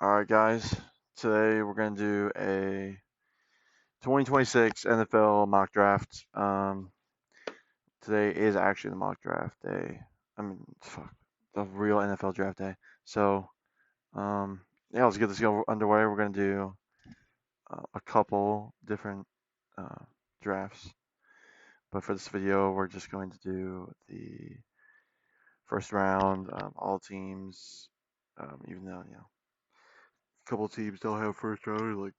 Alright, guys. Today we're going to do a 2026 NFL mock draft. Today is actually the mock draft day. The real NFL draft day. So, yeah, let's get this go underway. We're going to do a couple different uh, drafts. But for this video, we're just going to do the first round, all teams, even though, a couple teams don't have first round, like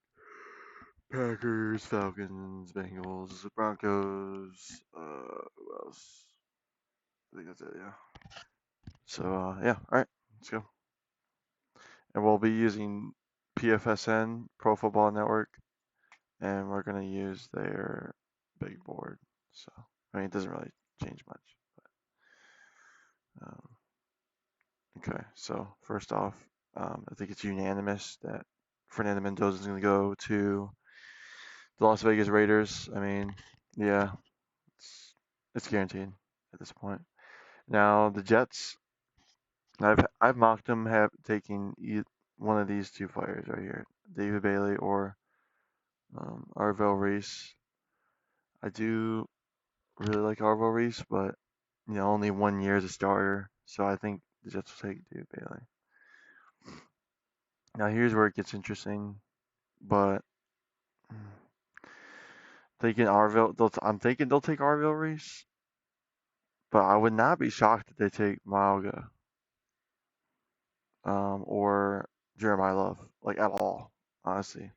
Packers, Falcons, Bengals, Broncos. Who else? I think that's it. Yeah. So yeah. All right. Let's go. And we'll be using PFSN, Pro Football Network, and we're gonna use their big board. So I mean, it doesn't really change much. But, okay. So first off, I think it's unanimous that Fernando Mendoza is gonna go to the Las Vegas Raiders. I mean, yeah, it's guaranteed at this point. Now the Jets, I've mocked them have taking one of these two players right here, David Bailey or Arvell Reese. I do really like Arvell Reese, but only 1 year as a starter, so I think the Jets will take David Bailey. Now here's where it gets interesting, but thinking I'm thinking they'll take Arvell Reese, but I would not be shocked if they take Malga or Jeremiah Love, like at all, honestly.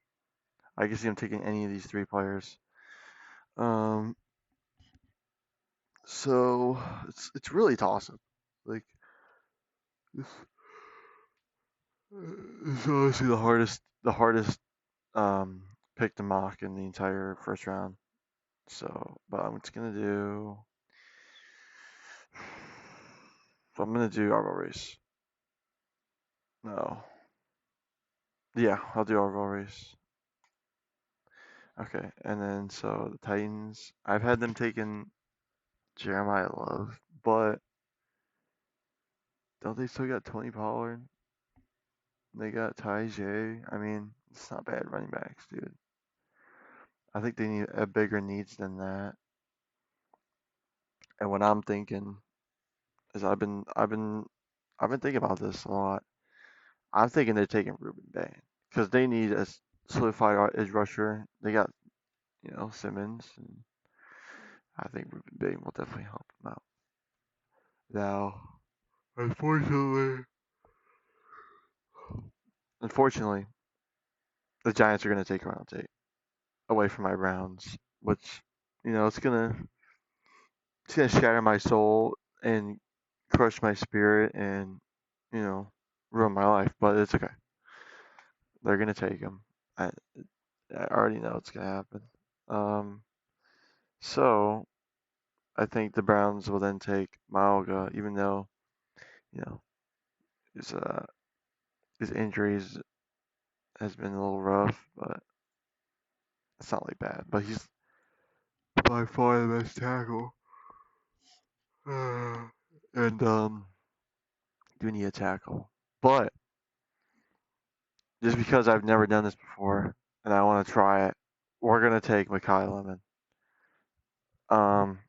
I can see him taking any of these three players. Um, so it's really toss up. Like this, is honestly the hardest um pick to mock in the entire first round. So, but I'm just gonna do. So I'm gonna do Arvo Race. No. Yeah, I'll do Arvo Race. Okay, and then so the Titans. I've had them taking Jeremiah Love, but don't they still got Tony Pollard? They got Ty J. I mean, it's not bad running backs, dude. I think they need a bigger needs than that. And what I'm thinking is I've been thinking about this a lot. I'm thinking they're taking Ruben Bain because they need a solidified edge rusher. They got Simmons, and I think Ruben Bain will definitely help them out. Now, unfortunately, unfortunately, the Giants are going to take round 8 away from my Browns, which it's gonna shatter my soul and crush my spirit and you know ruin my life. But it's okay. They're gonna take him. I already know it's gonna happen. Um, so I think the Browns will then take Malga, even though you know his his injuries has been a little rough, but it's not like bad. But he's by far the best tackle. And do need a tackle, but just because I've never done this before and I want to try it, we're gonna take Makai Lemon. Um,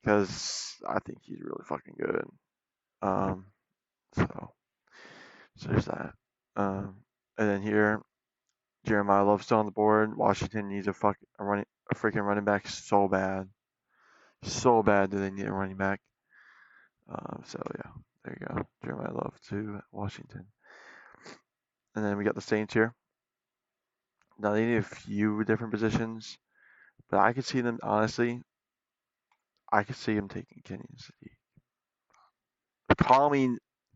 because I think he's really fucking good. Um, so there's that. And then here, Jeremiah Love's still on the board. Washington needs a freaking running back so bad, so bad. Do they need a running back? So yeah, there you go. Jeremiah Love to Washington. And then we got the Saints here. Now they need a few different positions, but I could see them honestly. I could see him taking Kenyon Sadiq.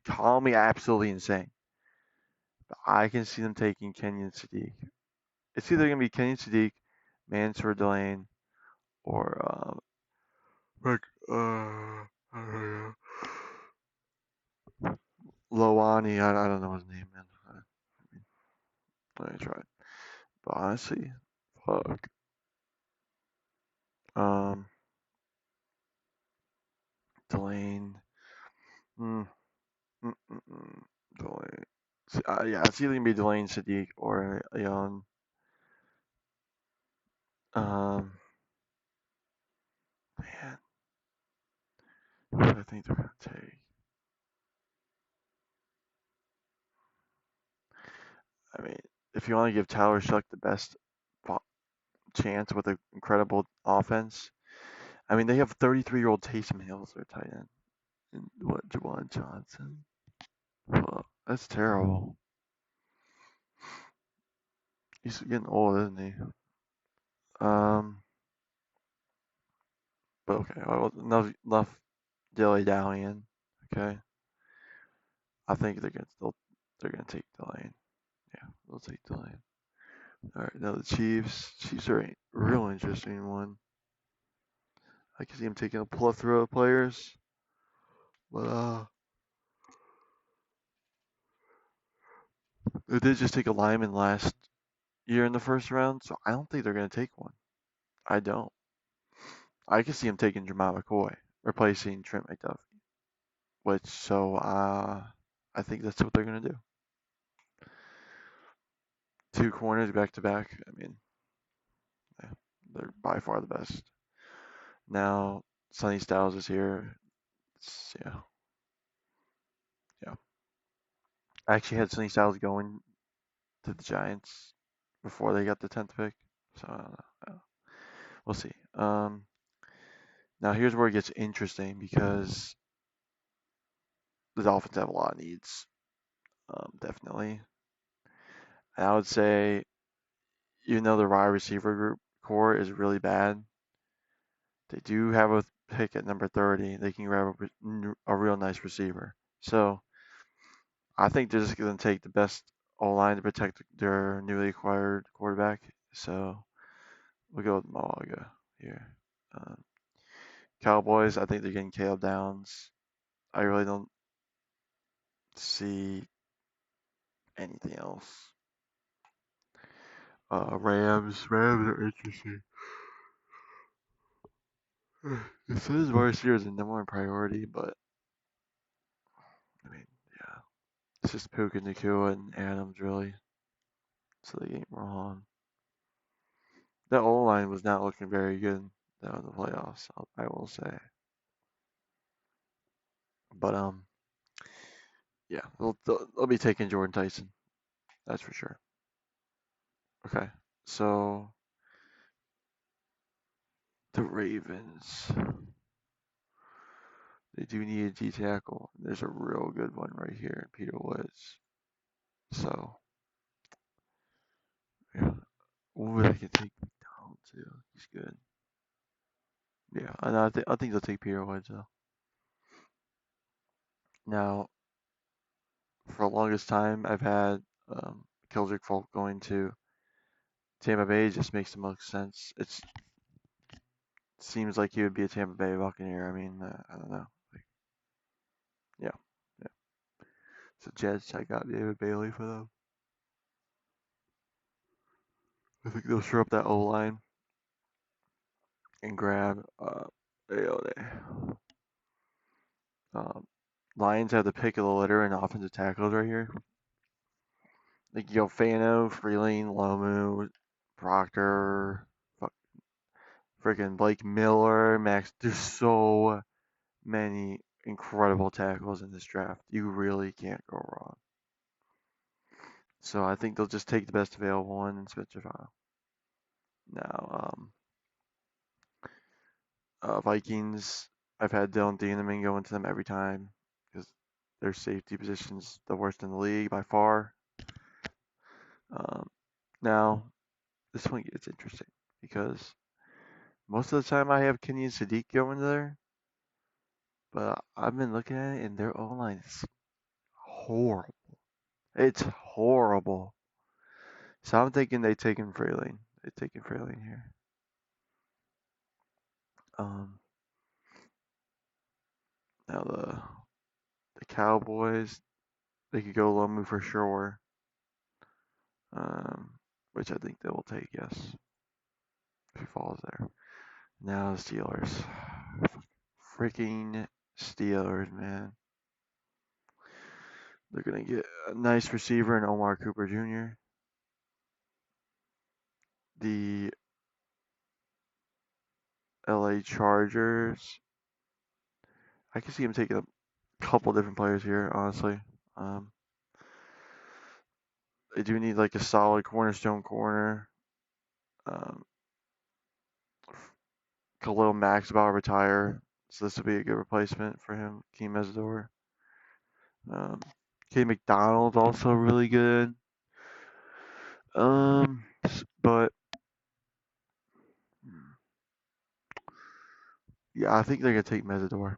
Call me absolutely insane. But I can see them taking Kenyon Sadiq. It's either gonna be Kenyon Sadiq, Mansour Delane, or like I don't know, Lowani. I don't know his name, man. Let me try. But honestly, fuck. Um, Delane. Mm, mm, mm, mm. Delane. Yeah, it's either gonna be Delane Sadiq or um, man, who do I think they're gonna take? I mean, if you want to give Tyler Shuck the best chance with an incredible offense, I mean, they have 33-year-old Taysom Hill as their tight end. And what, Jawan Johnson? Well, that's terrible. He's getting old, isn't he? But okay, well, enough dilly dallying. Okay, I think they're gonna take Delane. Yeah, they'll take Delane. All right, now the Chiefs. Chiefs are a real interesting one. I can see him taking a plethora of players, but they did just take a lineman last year in the first round, so I don't think they're gonna take one. I don't. I can see him taking Jamal McCoy, replacing Trent McDuffie. I think that's what they're gonna do. Two corners back to back. I mean, yeah, they're by far the best. Now Sonny Styles is here. Yeah, yeah. I actually had Sonny Styles going to the Giants before they got the 10th pick. So I don't know. We'll see. Now here's where it gets interesting because the Dolphins have a lot of needs. Definitely. And I would say, even though the wide receiver group core is really bad, they do have a pick at number 30. They can grab a real nice receiver. So I think they're just going to take the best O line to protect their newly acquired quarterback. So we'll go with Malaga here. Um, Cowboys, I think they're getting Caleb Downs. I really don't see anything else. Rams are interesting. This is wide receivers the number one priority, but I mean, yeah, it's just Puka Nacua and Adams really. So they ain't wrong. That O line was not looking very good though in the playoffs. I will say, but yeah, they'll be taking Jordan Tyson. That's for sure. Okay, so the Ravens. They do need a D tackle. There's a real good one right here, Peter Woods. So, yeah. Ooh, they can take McDonald too. He's good. Yeah, and I think they'll take Peter Woods though. Now, for the longest time, I've had Keldrick Folk going to Tampa Bay. It just makes the most sense. It seems like he would be a Tampa Bay Buccaneer. I mean, I don't know. Like, yeah, yeah. So Jets, I got David Bailey for them. I think they'll shore up that O line and grab Ayoade. Um, Lions have the pick of the litter in offensive tackles right here. They can go Fano, Freeling, Lomu, Proctor, freaking Blake Miller, Max. There's so many incredible tackles in this draft. You really can't go wrong. So I think they'll just take the best available one and switch it on. Now, Vikings, I've had Dylan Dieneman go into them every time because their safety position's the worst in the league by far. Now, this one gets interesting because most of the time I have Kenny and Sadiq going there, but I've been looking at it and their O line is horrible. It's horrible. So I'm thinking they taking Frayling. They taking Frayling here. Um, Now the Cowboys, they could go Lomu for sure. Which I think they will take, yes, if he falls there. Now the Steelers. Freaking Steelers, man. They're going to get a nice receiver in Omar Cooper Jr. The LA Chargers, I can see him taking a couple different players here, honestly. Um, they do need like a solid cornerstone corner. Um, Khalil Mack's about to retire, so this will be a good replacement for him. Keem Mesidor. Um, K. McDonald's also really good. But yeah, I think they're gonna take Mesidor.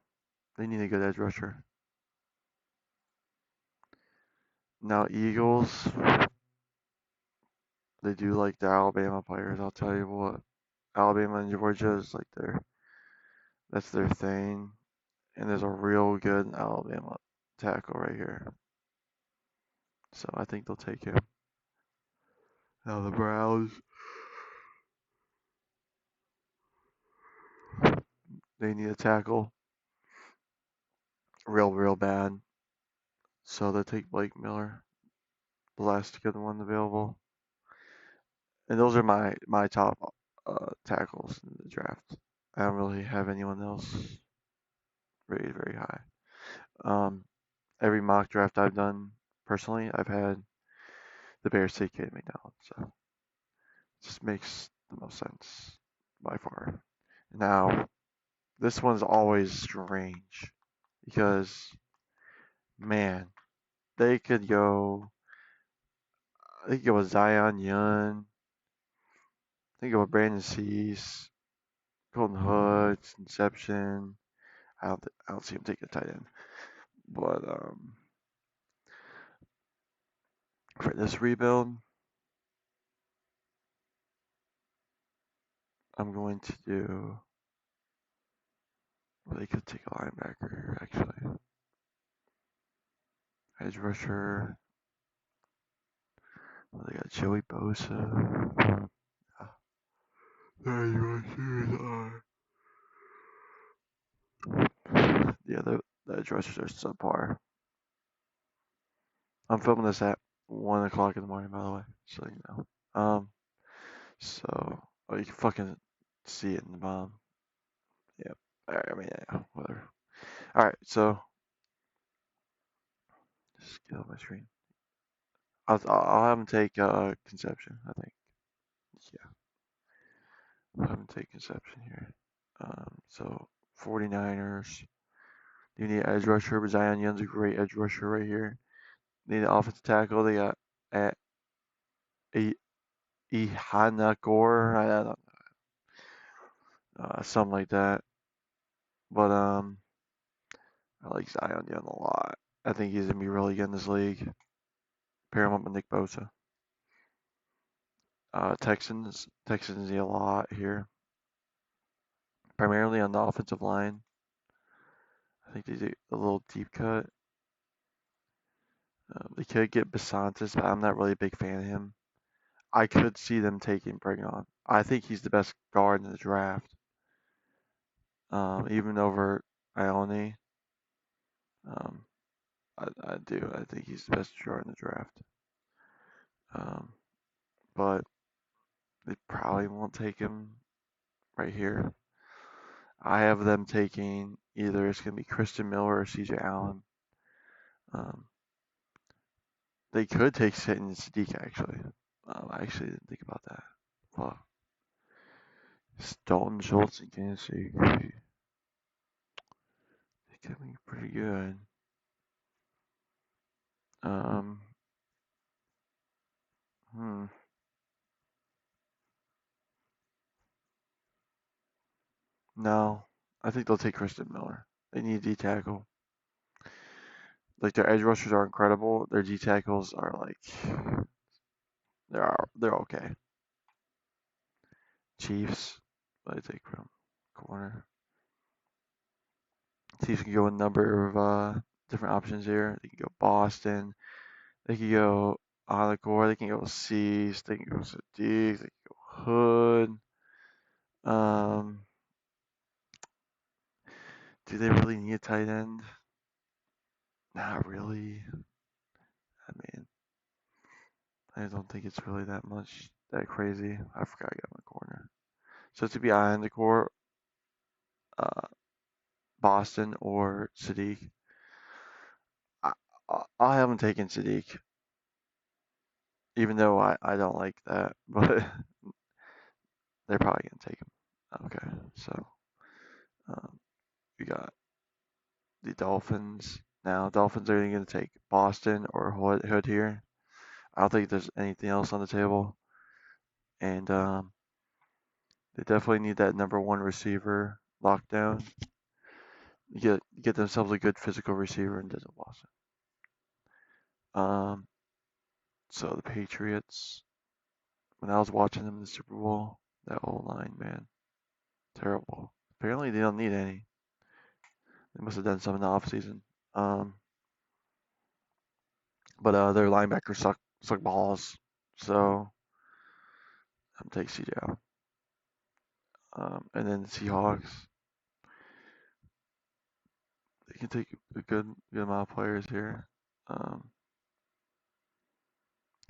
They need a good edge rusher. Now Eagles, they do like the Alabama players. I'll tell you what, Alabama and Georgia is like that's their thing. And there's a real good Alabama tackle right here. So I think they'll take him. Now the Browns, they need a tackle real bad. So they'll take Blake Miller, the last good one available. And those are my top tackles in the draft. I don't really have anyone else rated very high. Um, every mock draft I've done personally, I've had the Bears take K. McDonald. So it just makes the most sense by far. Now, this one's always strange because, man, they could go. They could go with Zion Young. They could go with Brandon Cease, Colton Hoods, Inception. I don't see him taking a tight end. But for this rebuild, I'm going to do. Well, they could take a linebacker actually. Edge rusher. Well, they got Joey Bosa. Edge rushers are. Yeah, the edge rushers are subpar. I'm filming this at 1 o'clock in the morning, by the way, so you know. So oh, you can fucking see it in the bottom. Yep. I mean, yeah, whatever. All right, so just get on my screen. I'll have him take Conception. I think. Yeah, I'll have him take Conception here. So 49ers. You need an edge rusher, but Zion Young's a great edge rusher right here. Need an offensive tackle. They got at Ihanagor. I don't know, something like that. But I like Zion Young a lot. I think he's gonna be really good in this league. Pair him up with Nick Bosa. Texans need a lot here, primarily on the offensive line. I think they do a little deep cut. They could get Basantis, but I'm not really a big fan of him. I could see them taking Bringon. I think he's the best guard in the draft, even over Ione. Um, I do. I think he's the best guard in the draft. Um, but they probably won't take him right here. I have them taking either it's going to be Christian Miller or CJ Allen. Um, they could take Satan Sadiq actually. I actually didn't think about that. Well, Dalton Schultz and Kansas City. They could be pretty good. Um, hmm. No, I think they'll take Christian Miller. They need a D tackle. Like their edge rushers are incredible. Their D tackles are like they're okay. Chiefs, I take from corner. Chiefs can go a number of different options here. They can go Boston. They can go Alacor. They can go Cease. They can go Sadiq. They can go Hood. Um, do they really need a tight end? Not really. I mean, I don't think it's really that crazy. I forgot I got my corner. So to be behind the core, uh, Boston or Sadiq. I, I haven't taken Sadiq, even though I don't like that, but they're probably gonna take him. Okay, so um, we got the Dolphins. Now, Dolphins are going to take Boston or Hood here. I don't think there's anything else on the table. And they definitely need that number one receiver lockdown. Get themselves a good physical receiver in Denzel Boston. So the Patriots, when I was watching them in the Super Bowl, that old line, man, terrible. Apparently they don't need any. They must have done some in the offseason. Um, but their linebackers suck balls. So I'm taking CJ out. And then the Seahawks, they can take a good amount of players here. Um,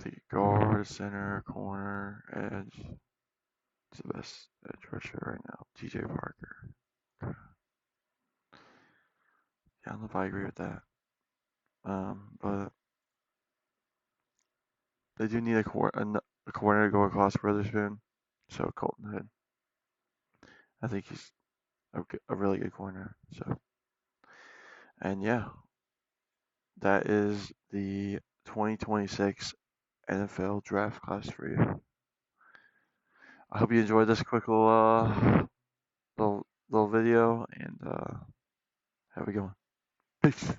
take a guard, center, corner, edge. It's the best edge rusher right now. TJ Parker. Okay. Yeah, I don't know if I agree with that. But they do need a corner to go across Witherspoon. So Colton Hood. I think he's a really good corner. So, and yeah, that is the 2026 NFL draft class for you. I hope you enjoyed this quick little video, and have a good one. Peace.